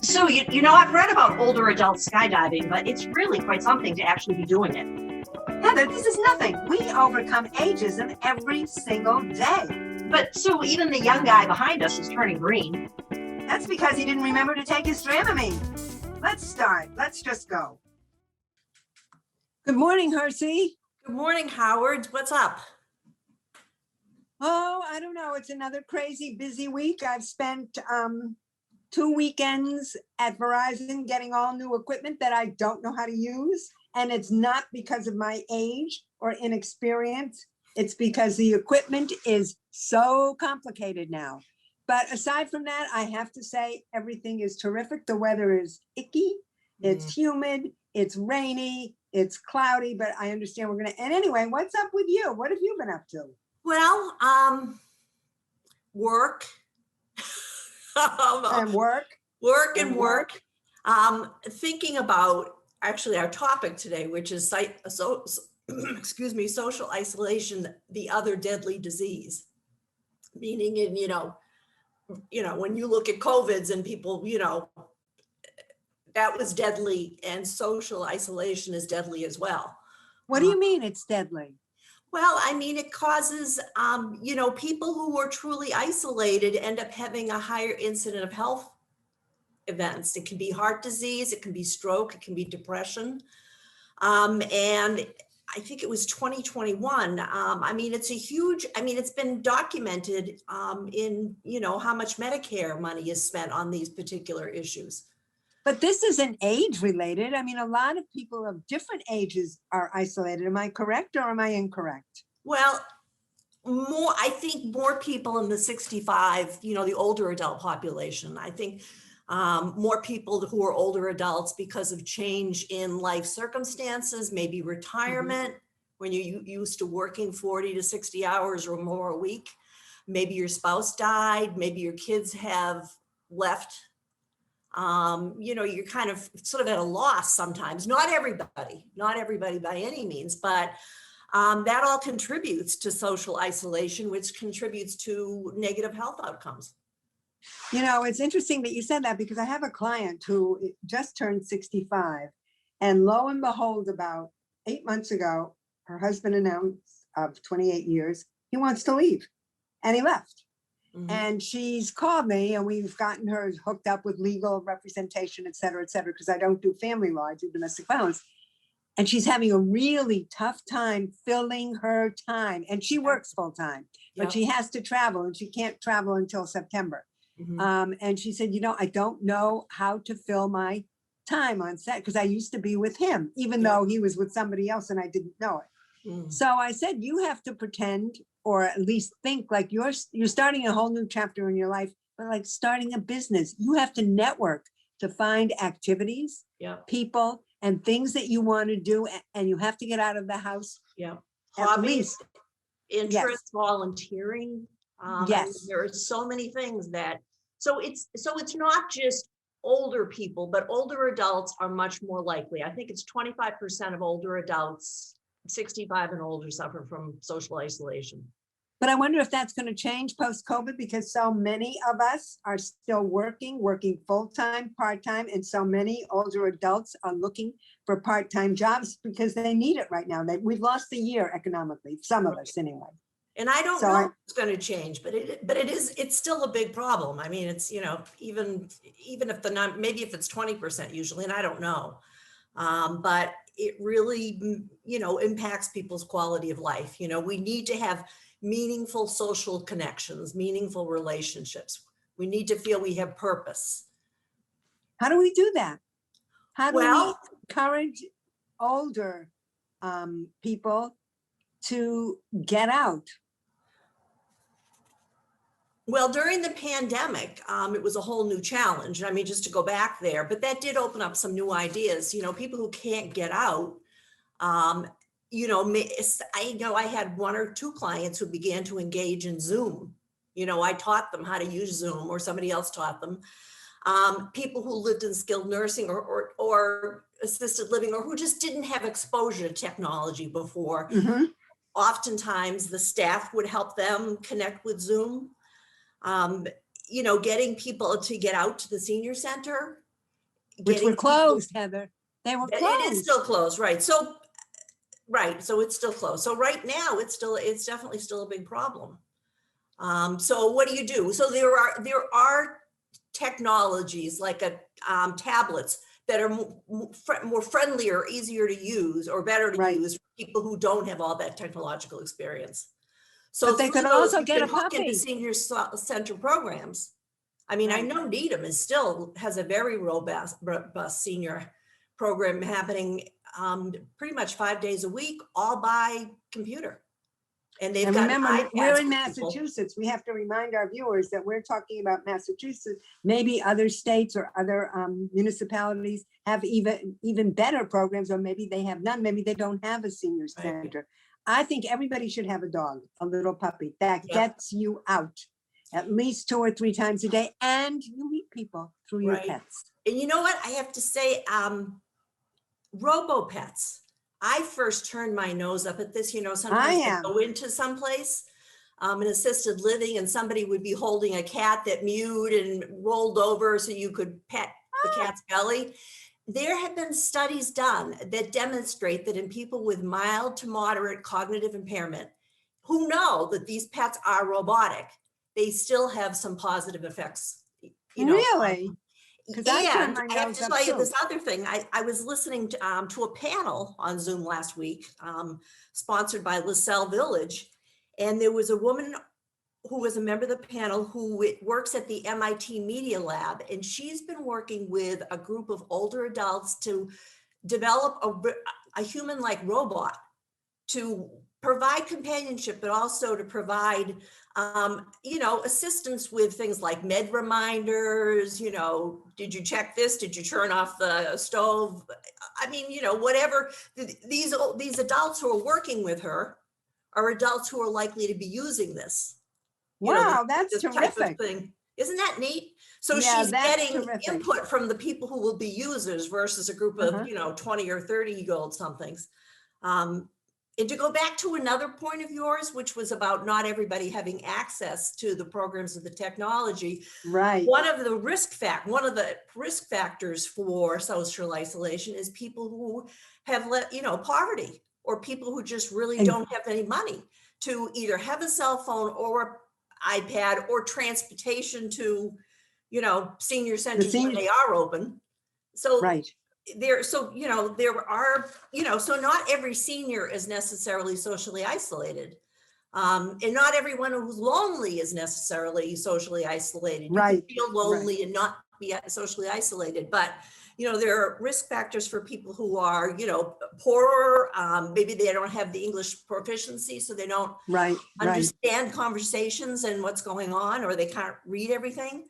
So, I've read about older adults skydiving, but it's really quite something to actually be doing it. Heather, this is nothing. We overcome ageism every single day. But so even the young guy behind us is turning green. That's because he didn't remember to take his Dramamine. Let's start. Let's just go. Good morning, Hersey. Good morning, Howard. What's up? Oh, I don't know. It's another crazy busy week. I've spent 2 weekends at Verizon getting all new equipment that I don't know how to use. And it's not because of my age or inexperience. It's because the equipment is so complicated now. But aside from that, I have to say everything is terrific. The weather is icky. It's humid. It's rainy. It's cloudy, but I understand we're going to. And anyway, what's up with you? What have you been up to? Well, work. And work. Work and work. Thinking about actually our topic today, which is social isolation, the other deadly disease. Meaning in, when you look at COVIDs and people, that was deadly, and social isolation is deadly as well. What do you mean it's deadly? Well, I mean, it causes, people who are truly isolated end up having a higher incident of health events. It can be heart disease, it can be stroke, it can be depression. And I think it was 2021. It's been documented in, how much Medicare money is spent on these particular issues. But this isn't age related. I mean, a lot of people of different ages are isolated. Am I correct or am I incorrect? Well, I think more people in the 65, the older adult population. I think more people who are older adults because of change in life circumstances, maybe retirement, when you're used to working 40 to 60 hours or more a week. Maybe your spouse died, maybe your kids have left. You're kind of sort of at a loss sometimes. Not everybody by any means, but that all contributes to social isolation, which contributes to negative health outcomes. It's interesting that you said that because I have a client who just turned 65, and lo and behold, about 8 months ago, her husband announced of 28 years, he wants to leave, and he left. And she's called me and we've gotten her hooked up with legal representation, et cetera, because I don't do family law, I do domestic violence. And she's having a really tough time filling her time. And she works full time, but she has to travel and she can't travel until September. And she said, I don't know how to fill my time on set because I used to be with him, even though he was with somebody else and I didn't know it. So I said, you have to pretend or at least think like you're starting a whole new chapter in your life, but like starting a business. You have to network to find activities, people, and things that you want to do, and you have to get out of the house. Hobbies, interests, volunteering. There are so many things that, so it's not just older people, but older adults are much more likely. I think it's 25% of older adults 65 and older suffer from social isolation. But I wonder if that's going to change post-COVID because so many of us are still working full-time, part-time, and so many older adults are looking for part-time jobs because they need it right now. We've lost a year economically, some of us anyway. And I don't know if it's going to change, but it's still a big problem. I mean, it's, even if maybe if it's 20% usually, and I don't know, but it really, impacts people's quality of life. We need to have meaningful social connections, meaningful relationships. We need to feel we have purpose. How do we do that? How do we encourage older people to get out? Well, during the pandemic, it was a whole new challenge. I mean, just to go back there, but that did open up some new ideas. People who can't get out, I had 1 or 2 clients who began to engage in Zoom. I taught them how to use Zoom or somebody else taught them. People who lived in skilled nursing or assisted living or who just didn't have exposure to technology before. Oftentimes the staff would help them connect with Zoom. Getting people to get out to the senior center which getting were closed, Heather. They were It closed. is still closed, right? So, right, so it's still closed. So right now, it's definitely still a big problem. So what do? So there are technologies like tablets that are more friendlier, easier to use, or better to Right. use for people who don't have all that technological experience. So But they through could those, also you get can a hook into puppy. senior center programs. I mean, I Right. know Needham still has a very robust senior program happening pretty much 5 days a week, all by computer. And they've And got remember, iPads we're in for people. Massachusetts. We have to remind our viewers that we're talking about Massachusetts. Maybe other states or other municipalities have even better programs, or maybe they have none. Maybe they don't have a senior Right. center. I think everybody should have a dog, a little puppy that Yep. gets you out at least 2 or 3 times a day, and you meet people through your Right. pets. And you know what? I have to say, RoboPets. I first turned my nose up at this. Sometimes I go into someplace, an assisted living, and somebody would be holding a cat that mewed and rolled over so you could pet the cat's belly. There have been studies done that demonstrate that in people with mild to moderate cognitive impairment who know that these pets are robotic, they still have some positive effects. Really? Because I turned And my I have nose to up tell you too. this other thing. I was listening to a panel on Zoom last week, sponsored by LaSalle Village, and there was a woman who was a member of the panel who works at the MIT Media Lab, and she's been working with a group of older adults to develop a human-like robot to provide companionship, but also to provide, assistance with things like med reminders. Did you check this? Did you turn off the stove? I mean, whatever. These adults who are working with her are adults who are likely to be using this. Wow, that's this type of terrific. thing. Isn't that neat? So Yeah, she's that's getting terrific. input from the people who will be users versus a group of, Uh-huh. 20 or 30-year-old somethings. And to go back to another point of yours, which was about not everybody having access to the programs of the technology. Right. One of the risk factors for social isolation is people who have poverty, or people who just really And- don't have any money to either have a cell phone or iPad or transportation to, senior centers when they are open. So Right. there are, so not every senior is necessarily socially isolated. And not everyone who's lonely is necessarily socially isolated. You Right. can feel lonely and not be socially isolated, but there are risk factors for people who are, poorer. Maybe they don't have the English proficiency, so they don't Right. understand conversations and what's going on, or they can't read everything.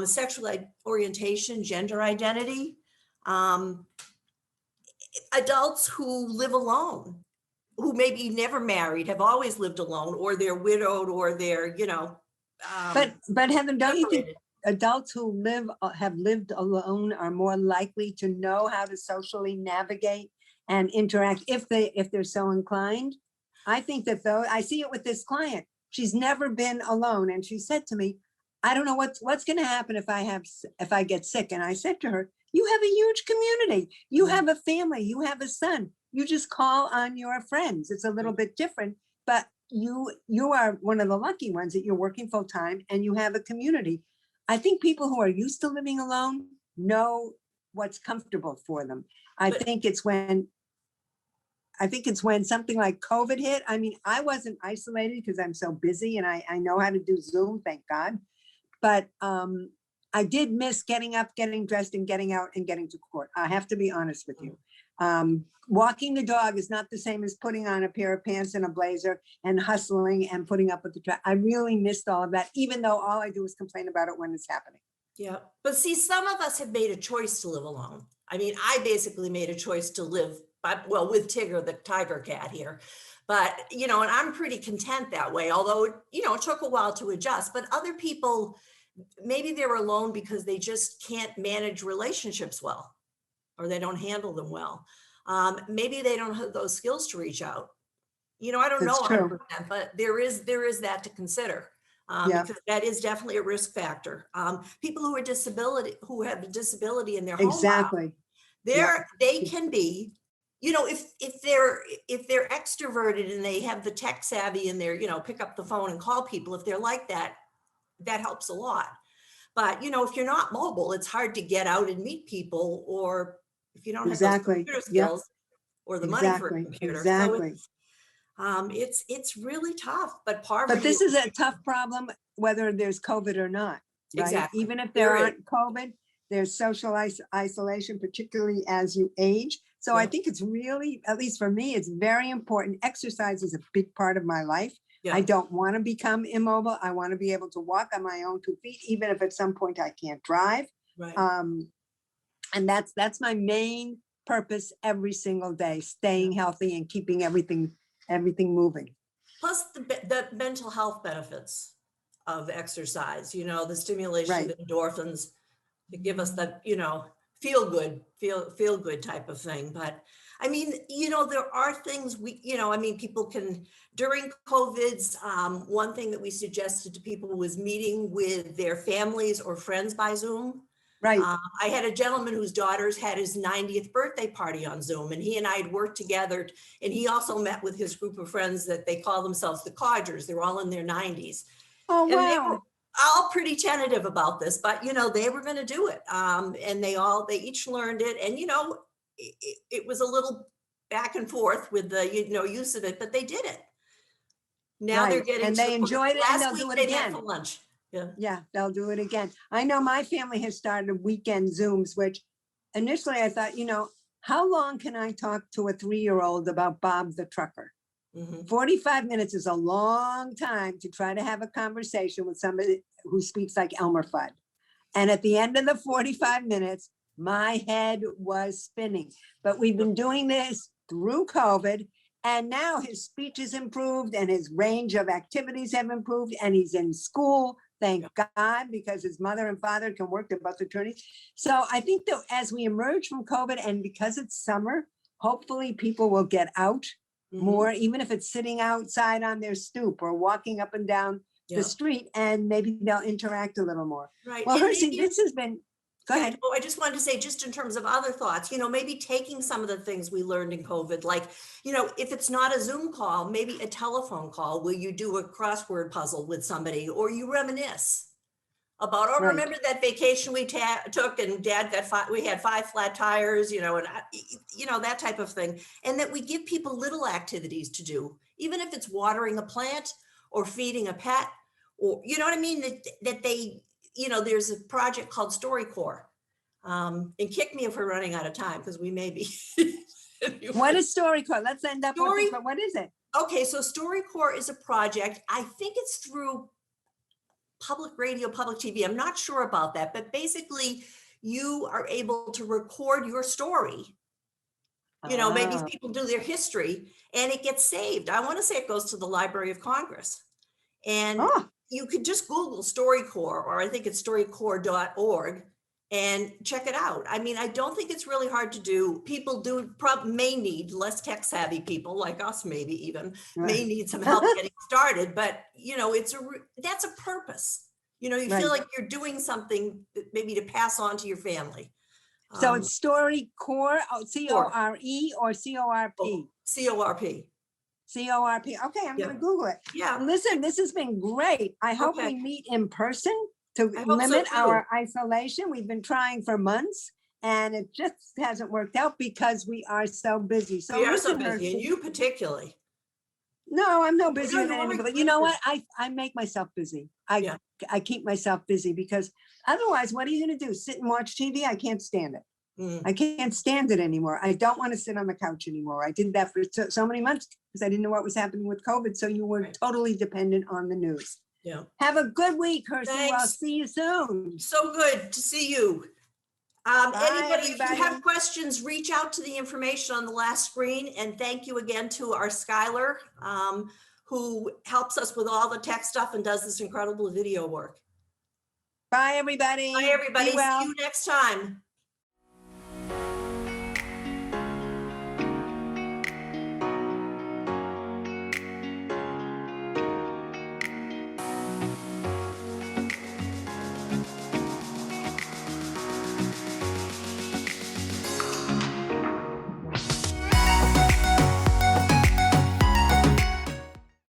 Sexual orientation, gender identity. Adults who live alone, who maybe never married, have always lived alone, or they're widowed, or they're, But Heather, don't you think separated. adults who have lived alone are more likely to know how to socially navigate and interact if they're so inclined? I think that, though, I see it with this client. She's never been alone, and she said to me, I don't know what's going to happen if I get sick. And I said to her, you have a huge community. You have a family. You have a son. You just call on your friends. It's a little bit different, but you are one of the lucky ones that you're working full time and you have a community. I think people who are used to living alone know what's comfortable for them. I think it's when something like COVID hit. I mean, I wasn't isolated because I'm so busy and I know how to do Zoom, thank God. But I did miss getting up, getting dressed, and getting out and getting to court. I have to be honest with you. Walking the dog is not the same as putting on a pair of pants and a blazer and hustling and putting up with the traffic. I really missed all of that, even though all I do is complain about it when it's happening. Yeah, but see, some of us have made a choice to live alone. I mean, I basically made a choice to live, with Tigger, the tiger cat here. But, and I'm pretty content that way, although, it took a while to adjust. But other people, maybe they're alone because they just can't manage relationships well, or they don't handle them well. Maybe they don't have those skills to reach out. I don't know 100%, but there is that to consider. Yeah. because that is definitely a risk factor. People who have a disability in their home life, Exactly. Yeah. they can be, if they're extroverted and they have the tech savvy and they're, pick up the phone and call people, if they're like that, that helps a lot. But, if you're not mobile, it's hard to get out and meet people, or if you don't have those Exactly. computer Yep. skills or the money for a Exactly. computer. Exactly. So it's really tough, but But poverty. this is a tough problem, whether there's COVID or not, right? Exactly. Even if There there is. aren't COVID, there's social isolation, particularly as you age. So I Yeah. think it's really, at least for me, it's very important. Exercise is a big part of my life. Yeah. I don't want to become immobile. I want to be able to walk on my own 2 feet, even if at some point I can't drive. Right. And that's my main purpose every single day, staying healthy and keeping everything moving. Plus the mental health benefits of exercise, the stimulation Right. of endorphins to give us that, feel good type of thing. But I mean, there are things people can, during COVID's, one thing that we suggested to people was meeting with their families or friends by Zoom. Right. I had a gentleman whose daughters had his 90th birthday party on Zoom, and he and I had worked together, and he also met with his group of friends that they call themselves the Codgers. They're all in their 90s. Oh, And they wow. were all pretty tentative about this, but they were going to do it. And they each learned it. And, it was a little back and forth with the, use of it, but they did it. Now they're Right. getting And to they the point- enjoyed it, and last they'll week do it they met again. for lunch. Yeah. Yeah, they'll do it again. I know my family has started weekend Zooms, which initially I thought, how long can I talk to a 3-year-old about Bob the trucker? Mhm. 45 minutes is a long time to try to have a conversation with somebody who speaks like Elmer Fudd. And at the end of the 45 minutes, my head was spinning. But we've been doing this through COVID, and now his speech has improved and his range of activities have improved, and he's in school. Thank God, because his mother and father can work, they're both attorneys. So I think that as we emerge from COVID, and because it's summer, hopefully people will get out Mhm. more, even if it's sitting outside on their stoop or walking up and down Yeah. the street, and maybe they'll interact a little more. Right. Well, And Hersey, maybe- this has been, go Yeah, ahead. Oh, I just wanted to say, just in terms of other thoughts, maybe taking some of the things we learned in COVID, like, if it's not a Zoom call, maybe a telephone call where you do a crossword puzzle with somebody, or you reminisce about, Right. remember that vacation we took and Dad we had 5 flat tires, and that type of thing. And that we give people little activities to do, even if it's watering a plant or feeding a pet, or, you know what I mean? That they, there's a project called StoryCorps. And kick me if we're running out of time, because we may be. What is StoryCorps? Let's end up with Story- this, but what is it? Okay, so StoryCorps is a project. I think it's through public radio, public TV. I'm not sure about that, but basically you are able to record your story. Maybe Ah, people do their history and it gets saved. I want to say it goes to the Library of Congress. And oh, you could just Google StoryCorps, or I think it's storycorps.org, and check it out. I mean, I don't think it's really hard to do. People may need, less tech savvy people like us, maybe even, may right. need some help getting started, but that's a purpose. You Right. feel like you're doing something that maybe to pass on to your family. So it's StoryCorps, C-O-R-E or C-O-R-P? CORP. C-O-R-P. Okay, I'm Yeah. gonna Google it. Yeah. Listen, this has been great. I hope Okay. we meet in person to I hope so limit too. our isolation. We've been trying for months and it just hasn't worked out because we are so busy. So We are so listen, busy, Hersey. and you particularly. No, I'm no busier no, than we're anybody. good. You know what? I make myself busy. Yeah. I keep myself busy because otherwise, what are you gonna do? Sit and watch TV? I can't stand it. Mm. I can't stand it anymore. I don't want to sit on the couch anymore. I did that for so many months because I didn't know what was happening with COVID. So you were Right. totally dependent on the news. Yeah. Have a good week, Hersey. I'll Thanks. see you soon. So good to see you. Anybody, if you have everybody. questions, reach out to the information on the last screen. And thank you again to our Skylar, who helps us with all the tech stuff and does this incredible video work. Bye, everybody. Bye, everybody. Be well. See you next time.